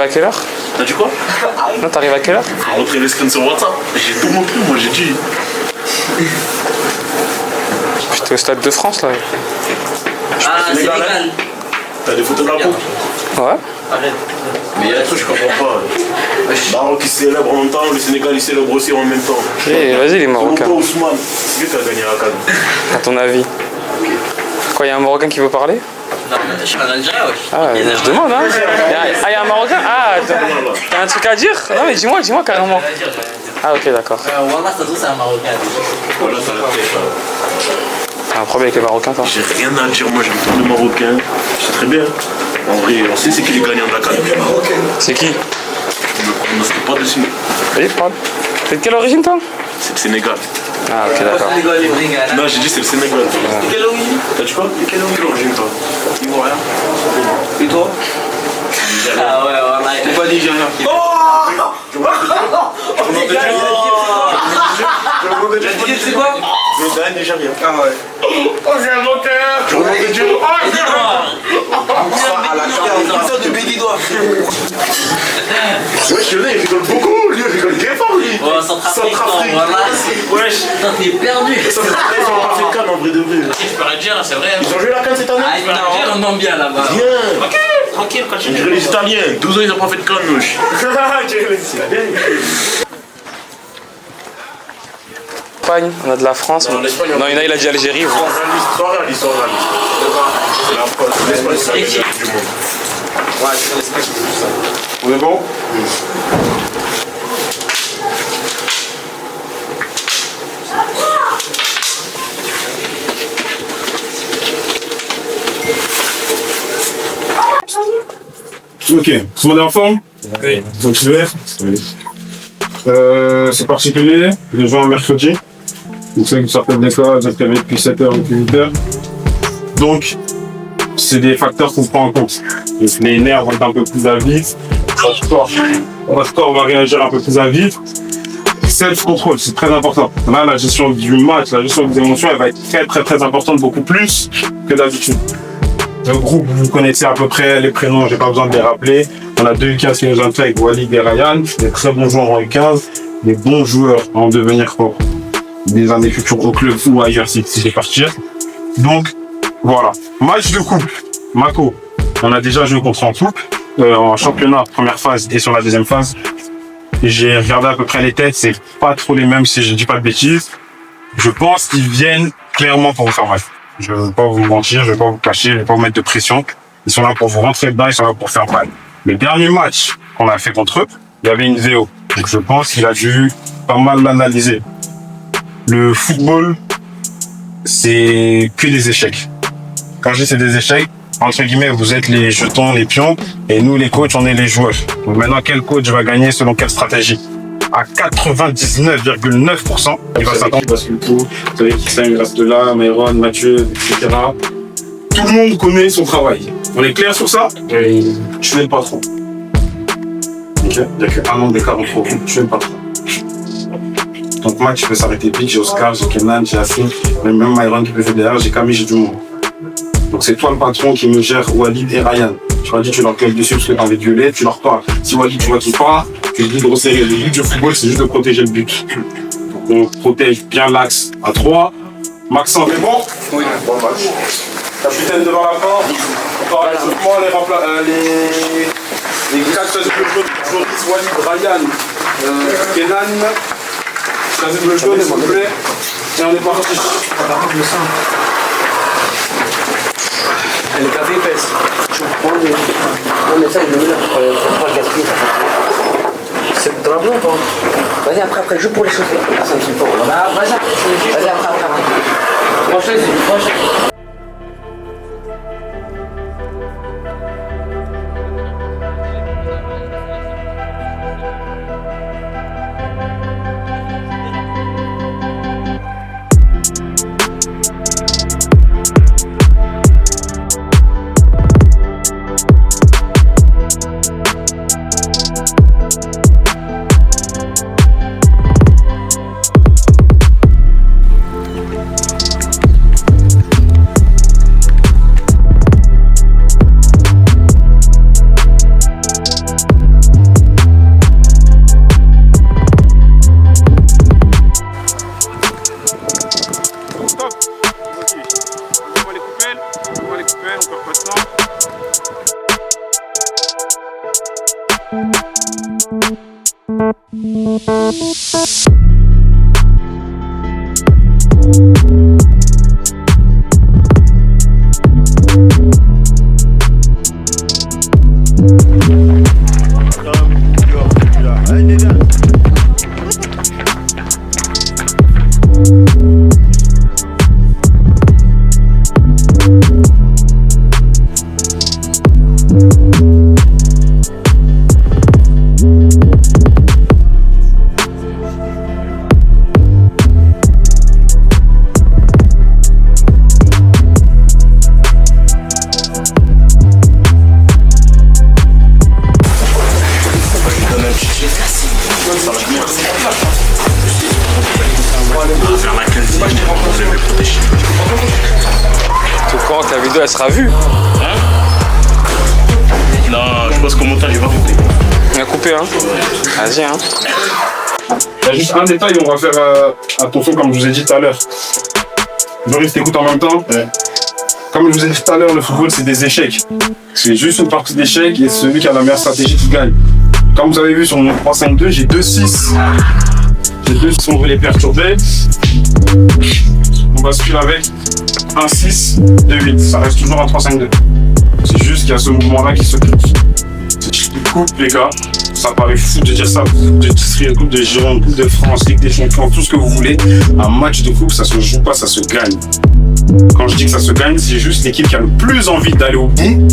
à quelle heure? T'as dit quoi? Non, t'arrives à quelle heure? Faut rentrer les screens sur WhatsApp. J'ai tout montré, moi j'ai dit. J'étais au Stade de France là. Ah, c'est légal. T'as des photos de la peau? Ouais. Arrête. Mais il y a des trucs que je comprends pas. Maroc il célèbre en même temps, le Sénégal il célèbre aussi en même temps. Et vas-y les Marocains. Comment pas Ousmane? C'est lui qui a gagné la CAN. À ton avis? Quoi, il y a un Marocain qui veut parler? Non, mais je suis un Algérien, wesh. Ah, je demande, hein. Il y a un Marocain? Ah, t'as un truc à dire? Non, mais dis-moi carrément. Ah, ok, d'accord. Wallah, ça c'est un Marocain. Voilà, ça l'a fait. T'as un problème avec les Marocains, toi? J'ai rien à dire, moi j'aime tous les Marocains. C'est très bien. En vrai, on sait c'est qui les gagnants de la CAN. C'est qui? On ne se fait pas dessus. Vas-y, parle. T'es de quelle origine, toi? C'est le Sénégal. Ah, ok, d'accord. Non, j'ai dit c'est le Sénégal. Quelle origine? T'as dit quoi? Quelle origine toi? Ivoirien. Et toi? Ah ouais, voilà. T'es pas nigérien. Oh! C'est quoi? Je veux un Nigérien. Ah ouais. Oh, j'ai un moteur. Je veux de Dieu. Oh, à la carte de Béguidois. wesh, il rigole beaucoup. Lui, il rigole bien fort, lui. Oh, Centrafrique, voilà. Wesh. Putain, t'es perdu. Ils ont pas fait de CAN en vrai de vrai. Tu peux rien dire, c'est vrai. Ils ont joué la CAN cette année? Ah, non, on entend bien là-bas. Bien. Ok, tranquille, On continue. dirait les Italiens. 12 ans, ils ont pas fait de CAN, wesh. Espagne, on a de la France. Non, l'Espagne, Non, il a dit Algérie. Ils sont réalistes. C'est la France. L'Espagne, c'est la meilleure du monde. Ouais, c'est l'Espagne qui fait tout ça. On est bon? Ok, tout le monde est en forme? Oui. Donc je vais. Oui. C'est particulier, les gens mercredi. Vous savez que vous sortez de l'école, vous êtes réveillé depuis 7h, depuis 8h. Donc, c'est des facteurs qu'on prend en compte. Donc les nerfs vont être un peu plus à vif, votre corps va réagir un peu plus à vif. Self-control, c'est très important. Là, la gestion du match, la gestion des émotions, elle va être très importante, beaucoup plus que d'habitude. Le groupe, vous connaissez à peu près les prénoms, j'ai pas besoin de les rappeler. On a deux U15 qui nous ont fait avec Walid et Ryan, des très bons joueurs en U15, des bons joueurs en devenir pour des années futures au club ou ailleurs si je vais partir. Donc, voilà. Match de couple. Mako, on a déjà joué contre en couple, en championnat, première phase et sur la deuxième phase. J'ai regardé à peu près les têtes, c'est pas trop les mêmes si je dis pas de bêtises. Je pense qu'ils viennent clairement pour vous faire mal. Je ne veux pas vous mentir, je ne vais pas vous cacher, je ne vais pas vous mettre de pression. Ils sont là pour vous rentrer dedans, ils sont là pour faire mal. Le dernier match qu'on a fait contre eux, il y avait une VO. Donc je pense qu'il a dû pas mal l'analyser. Le football, c'est que des échecs. Quand je dis c'est des échecs, entre guillemets, vous êtes les jetons, les pions, et nous, les coachs, on est les joueurs. Donc maintenant, quel coach va gagner selon quelle stratégie? À 99,9%, il va s'attendre parce que vous savez qui ça, il reste là, Myron, Mathieu, etc. Tout le monde connaît son travail. On est clair sur ça? Et je n'aime pas trop. Ok? Il n'y a qu'un an d'écart entre vous. Je n'aime pas trop. Donc match peut s'arrêter vite. J'ai Oscar, j'ai Kenan, j'ai Assine, même Myron qui peut faire derrière, j'ai Camille, j'ai du monde. Donc c'est toi le patron qui me gère Walid et Ryan. Tu m'as dit tu leur gueules dessus parce que t'as envie de gueuler, tu leur parles. Si Walid tu vois qu'il part, tu lui dis de resserrer. Le but du football c'est juste de protéger le but. Donc on protège bien l'axe à 3. Maxence, c'est bon? Oui. Bon match. Capitaine devant la porte. Parallèlement les 4 Joris, Walid, Ryan, Kenan. Choisissez le jaune s'il vous plaît. Et on est parti. Le café épaisse. Tu prends les... Non mais ça je le mets là pour pas le gaspiller. C'est dans la blanc ou pas? Vas-y après, juste pour les chauffer. Ça me suffit pas. Vas-y après. Prochain. vidéo elle sera vue. Non, je pense qu'au montage, il va couper. On a coupé, hein. Vas-y, hein. Il y a juste un détail, on va faire attention, comme je vous ai dit tout à l'heure. Joris, t'écoutes en même temps? Ouais. Comme je vous ai dit tout à l'heure, le football, c'est des échecs. C'est juste une partie d'échecs et celui qui a la meilleure stratégie qui gagne. Comme vous avez vu sur mon 3-5-2, j'ai 2-6. J'ai 2 qui sont voulés perturber. On bascule avec 1-6, 2-8. Ça reste toujours un 3-5-2. C'est juste qu'il y a ce mouvement-là qui se clique. C'est une coupe, les gars. Ça paraît fou de dire ça. De tirer une coupe de Gironde, coupe de France, Ligue des Champions, tout ce que vous voulez. Un match de coupe, ça se joue pas, ça se gagne. Quand je dis que ça se gagne, c'est juste l'équipe qui a le plus envie d'aller au bout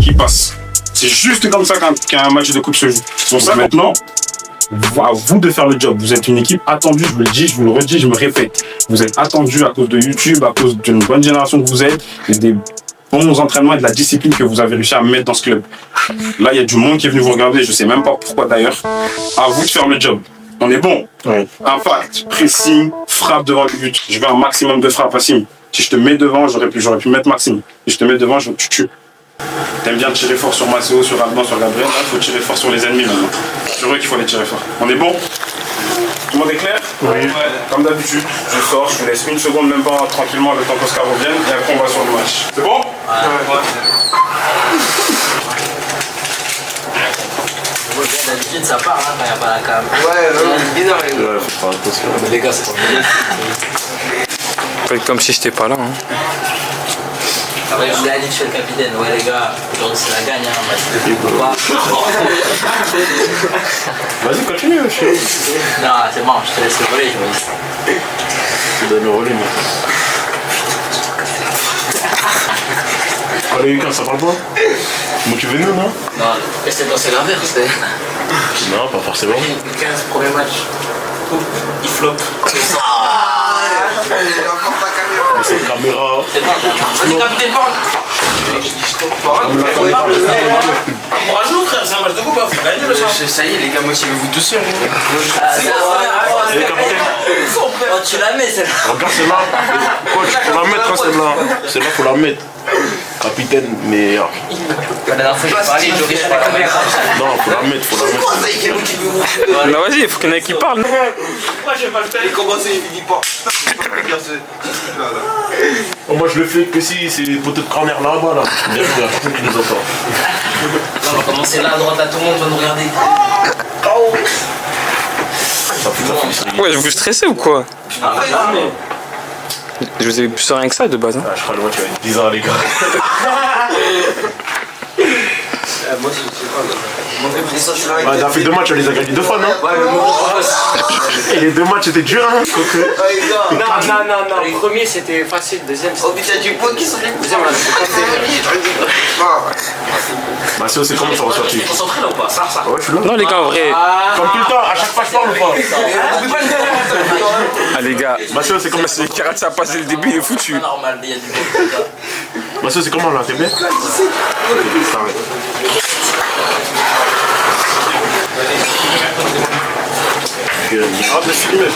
qui passe. C'est juste comme ça qu'un match de coupe se joue. Pour ça, maintenant, à vous de faire le job. Vous êtes une équipe attendue, je vous le dis, je vous le redis, je me répète. Vous êtes attendue à cause de YouTube, à cause d'une bonne génération que vous êtes, et des bons entraînements et de la discipline que vous avez réussi à mettre dans ce club. Là, il y a du monde qui est venu vous regarder, je sais même pas pourquoi d'ailleurs. À vous de faire le job. On est bon. Ouais. Impact, pressing, frappe devant le but. Je veux un maximum de frappes, Wassim. Si je te mets devant, j'aurais pu mettre Maxime. Si je te mets devant, tu tues. T'aimes bien tirer fort sur Masseo, sur Alban, sur Gabriel. Là, il faut tirer fort sur les ennemis maintenant. C'est vrai qu'il faut les tirer fort. On est bon? Tout le monde est clair? Oui. Ouais. Comme d'habitude, je sors, je vous laisse une seconde, même pas tranquillement, le temps qu'Oscar revienne, et après on va sur le match. C'est bon? D'habitude, ça part hein, quand il n'y a pas la cam. Ouais, faut faire attention. Mais les gars, c'est pas bien. Faites comme si j'étais pas là, hein. Après, je l'ai dit, je fais le capitaine. Ouais, les gars, aujourd'hui c'est la gagne, hein. Match de coupe ou pas. Vas-y, continue, chérie. Non, c'est bon, je te laisse le voler, je me dis. Je te donne le relais, moi. Quand les week-ends, ça parle pas? Motivez-nous, non? Non, mais c'est l'inverse. Non, pas forcément. Le 15 premier match. Il flop. Mais c'est une caméra. C'est bon, vas-y, capitaine, parle. On rajoute, frère, c'est un match de coupe, faut gagner le soir. Ça y est, les gars, motivez-vous tout seul. Et capitaine, Oh, tu la mets, celle-là. regarde celle-là. Coach, faut la mettre, hein, celle-là. Celle-là, faut la mettre. Capitaine, mais. La dernière fois, j'ai parlé, Joris, je parle avec Non, faut la mettre, faut la mettre. Non, vas-y, il faut qu'il y en ait qui parlent. Pourquoi je vais pas le faire? Comment ça, il finit pas? Oh, moi, je le fais que si c'est poteau de corner là-bas, là. Bien sûr, il y a personne qui nous entend. Là, on va commencer là à droite, là, tout le monde va nous regarder. Ça fait la fille, Ouais, je vous stressez ou quoi? Je vous ai plus rien que ça de base, hein. Ah, je crois que moi, tu vas être 10 ans, les gars. Moi, je sais pas. Ouais, t'as fait 2 matchs, on les a gagnés 2 fois, non? Ouais, mais moi, Et les 2 matchs, c'était dur, hein? Non. Le premier, c'était facile. Deuxième, Oh putain, tu peux qui sont les deuxième, on a Bah, c'est comment ça reçoit tu? Concentré là ou pas? Ça. Ouais, je suis là. Non, les gars, en vrai. Comme tout le temps, à chaque fois, je parle ou pas? Ah, les gars. Mathieu, c'est comment? Si les Karat, ça a passé le début, il est foutu. C'est pas normal, il y a du monde. Mathieu, c'est comment là? T'es bien? Ah, mais filmé.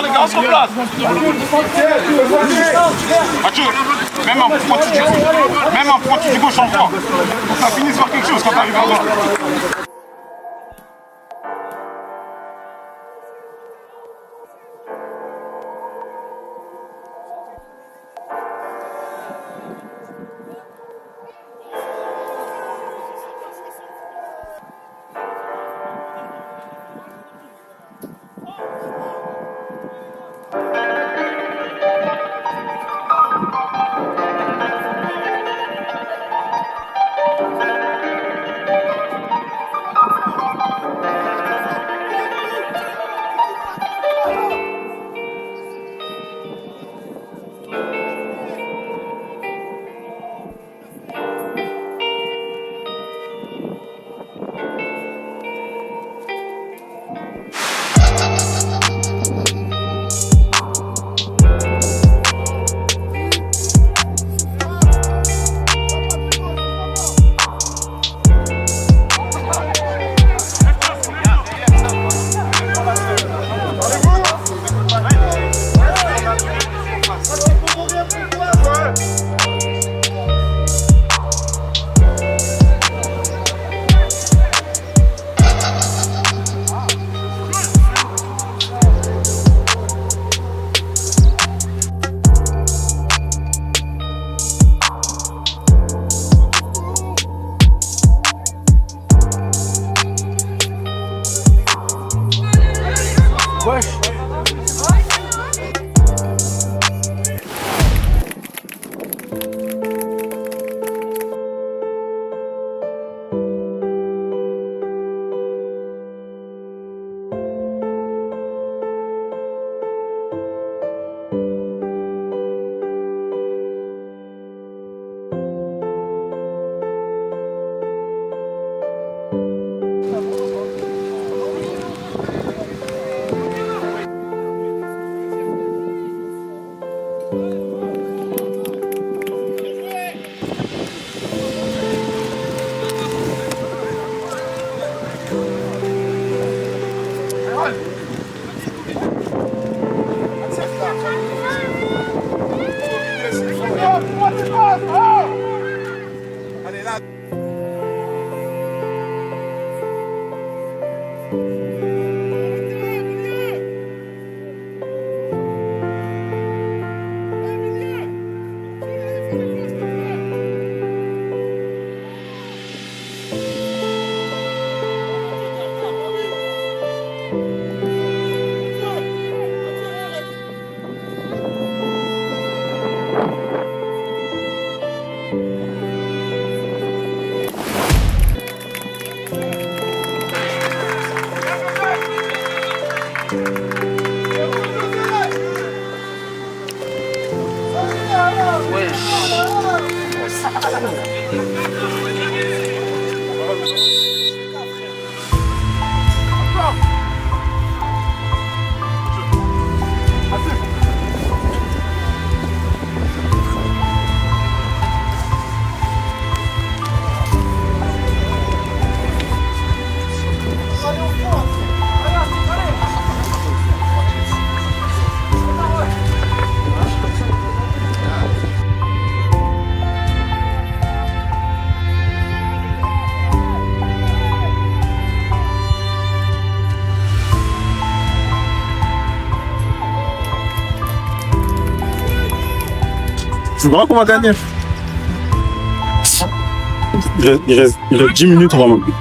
Les gars, on se replace. Mathieu, même un pointu du gauche en froid. Faut que ça finisse par quelque chose quand t'arrives à droite. C'est vrai qu'on va gagner. Il reste 10 minutes, on va manquer.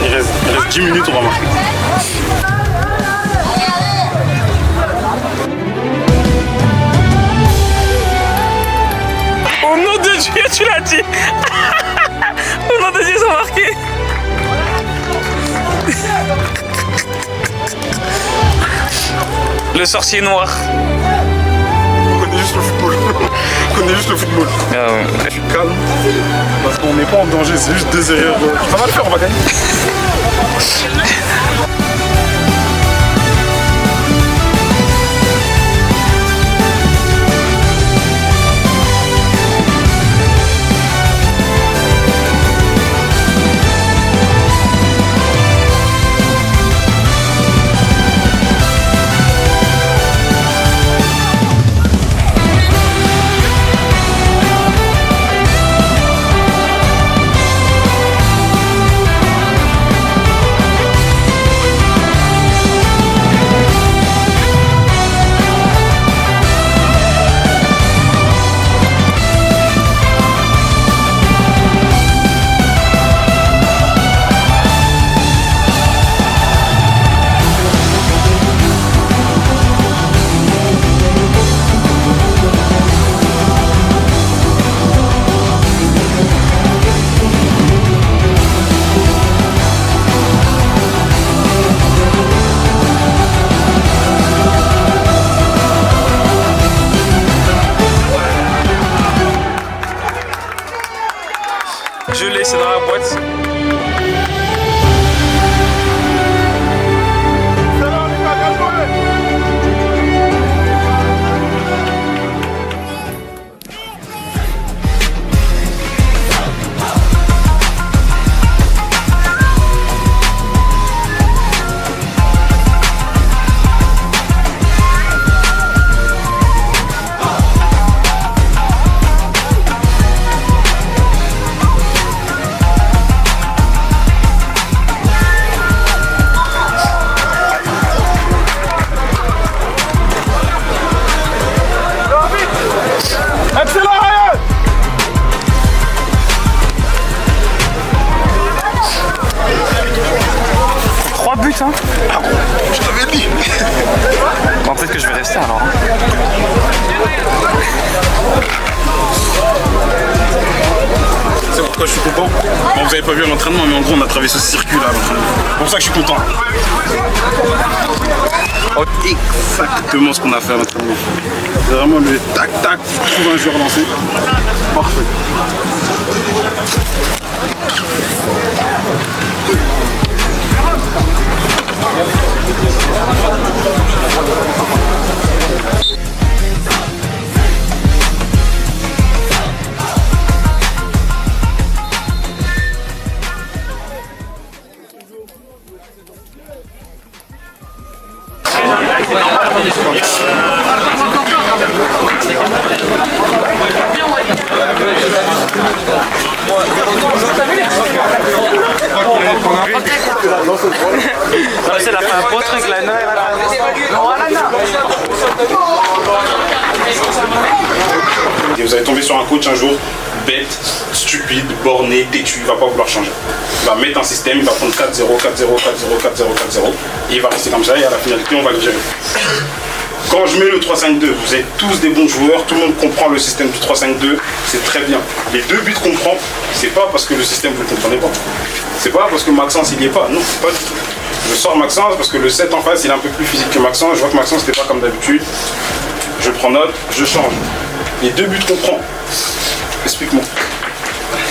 Il reste 10 minutes, on va marcher. Au nom de Dieu, tu l'as dit. Au nom de Dieu, ils ont marqué. Le sorcier noir. On connaît juste le football. On connaît juste le football. Je suis calme. Parce qu'on n'est pas en danger, c'est juste 2 erreurs. Ça va le faire, on va gagner. Je l'ai, c'est dans la boîte. Excellent, Ryan! Trois buts, hein. Je t'avais dit. Bon, peut-être que je vais rester alors. C'est pourquoi je suis content. Bon, vous avez pas vu à l'entraînement, mais en gros on a traversé ce circuit là à l'entraînement. C'est pour ça que je suis content. Exactement ce qu'on a fait à l'entraînement. C'est vraiment le tac-tac, trouve un joueur lancé. Parfait. C'est la fin, un beau truc là, non, Et vous allez tomber sur un coach un jour bête, stupide, borné, têtu, il va pas vouloir changer. Il va mettre un système, il va prendre 4-0, 4-0, 4-0, 4-0, 4-0, 4-0, et il va rester comme ça, et à la finalité, on va le gérer. Quand je mets le 3-5-2, vous êtes tous des bons joueurs, tout le monde comprend le système du 3-5-2, c'est très bien. Les 2 buts qu'on prend, c'est pas parce que le système vous ne comprenez pas. C'est pas parce que Maxence il n'y est pas, non, pas du tout. Je sors Maxence parce que le 7 en face il est un peu plus physique que Maxence, je vois que Maxence n'était pas comme d'habitude. Je prends note, je change. Les 2 buts qu'on prend, explique-moi.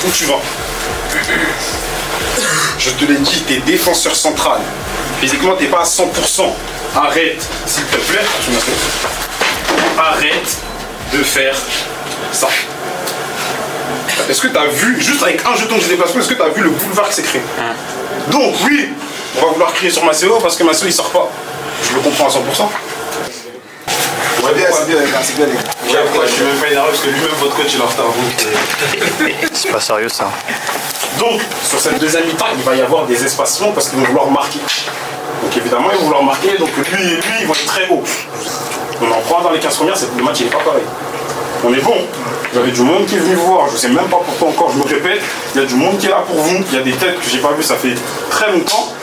Où tu vas? Je te l'ai dit, t'es défenseur central. Physiquement, t'es pas à 100%. Arrête, s'il te plaît. Arrête de faire ça. Est-ce que t'as vu, juste avec un jeton de déplacement, est-ce que t'as vu le boulevard qui s'est créé? Donc, oui, on va vouloir crier sur Maceo parce que Maceo il sort pas. Je le comprends à 100%. Ouais, bien, c'est bien, les gars, c'est bien, les gars. Je suis même pas énervé parce que lui-même, votre coach, il est en retard. C'est pas sérieux ça. Donc, sur cette deuxième mi-temps, il va y avoir des espacements parce qu'ils vont vouloir marquer. Donc, évidemment, ils vont vouloir marquer. Donc, lui, ils vont être très haut. On en prend dans les 15 premières, le match, il n'est pas pareil. On est bon. Vous avez du monde qui est venu vous voir. Je ne sais même pas pourquoi encore, je me répète. Il y a du monde qui est là pour vous. Il y a des têtes que j'ai pas vues, ça fait très longtemps.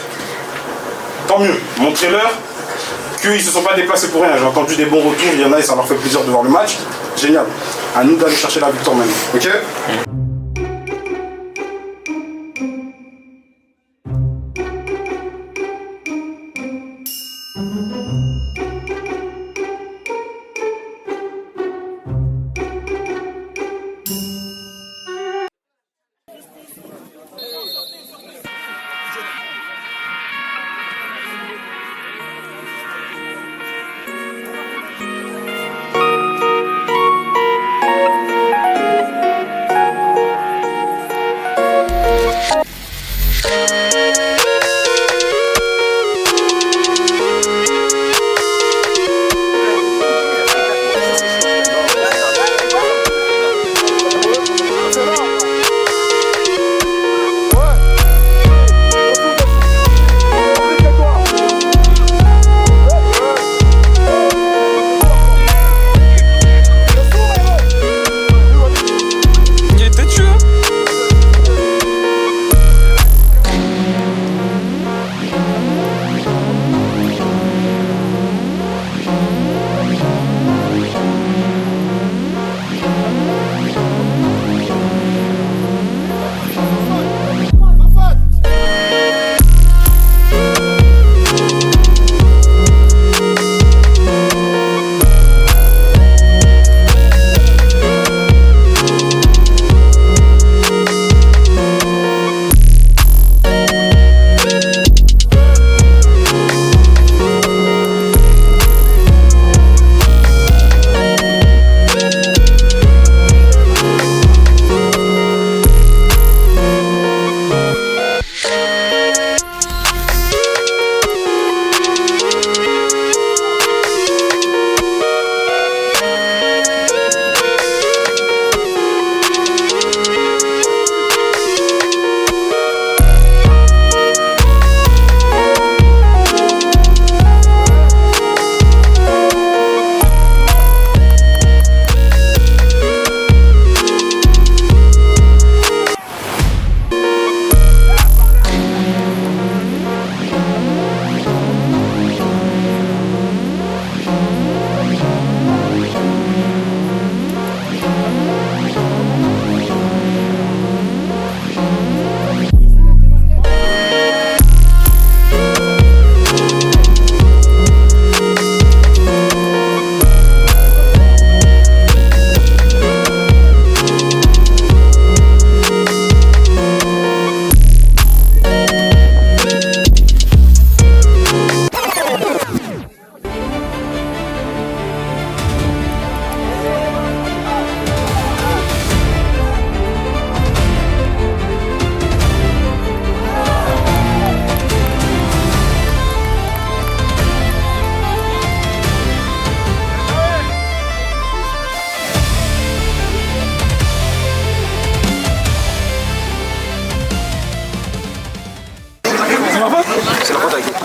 Tant mieux. Montrez-leur qu'ils ne se sont pas déplacés pour rien. J'ai entendu des bons retours. Il y en a et ça leur fait plaisir de voir le match. Génial. À nous d'aller chercher la victoire maintenant. Ok ?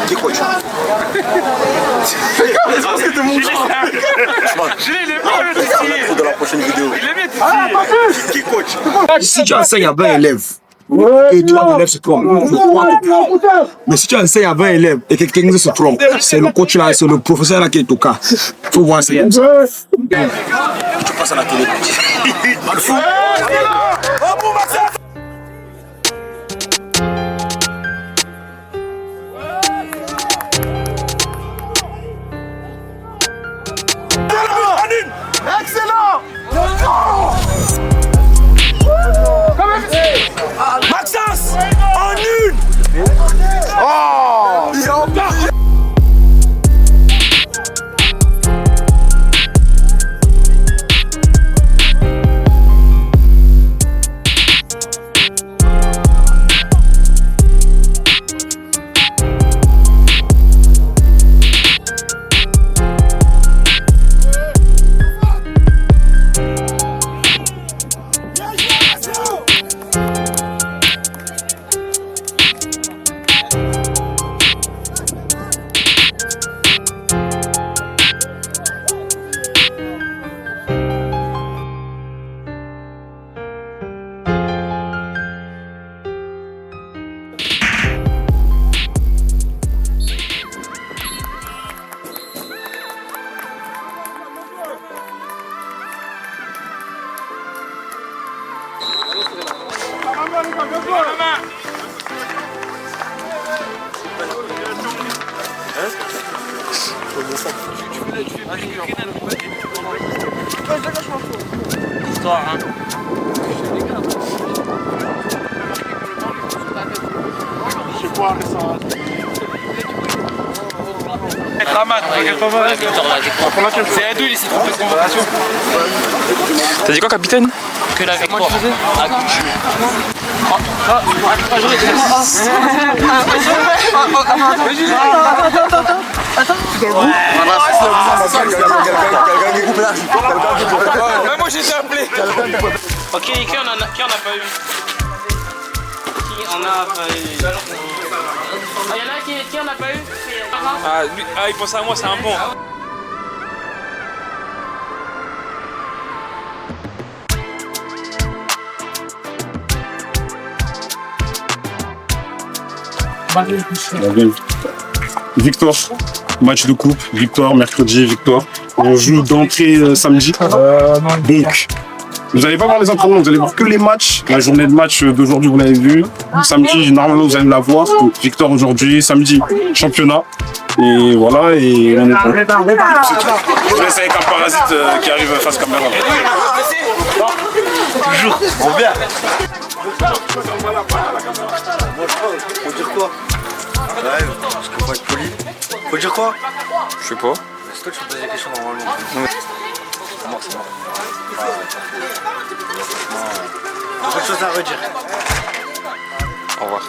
Qui coach? De la prochaine vidéo. Qui coach? Si tu enseignes à 20 élèves, et 3 élèves se trompent, mais si tu enseignes à 20 élèves et que quelqu'un se trompe, c'est le coach là, c'est le professeur là qui est au cas. Il faut voir ça. Tu passes à la télé. Excellent! Maxence! En une! Oh! Histoire, hein. T'as dit quoi, capitaine? Que la victoire. Moi j'ai appelé. Ok, qui en a pas eu? Qui en a pas eu? Il y en a qui en a pas eu? Il pense à moi, c'est un bon. Victoire, match de coupe, victoire mercredi, victoire. On joue d'entrée samedi. Donc, vous n'allez pas voir les entraînements, vous allez voir que les matchs. La journée de match d'aujourd'hui, vous l'avez vu. Samedi, normalement, vous allez la voir. Donc, victoire aujourd'hui, samedi, championnat. Et voilà, et on est bon. Je laisse avec un parasite qui arrive face caméra. Toujours, on vient. Faut dire quoi? Ouais, parce qu'il faut être poli. Faut dire quoi? Je sais pas. C'est toi qui me poses des questions normalement. C'est mort. Beaucoup de choses à redire. Au revoir.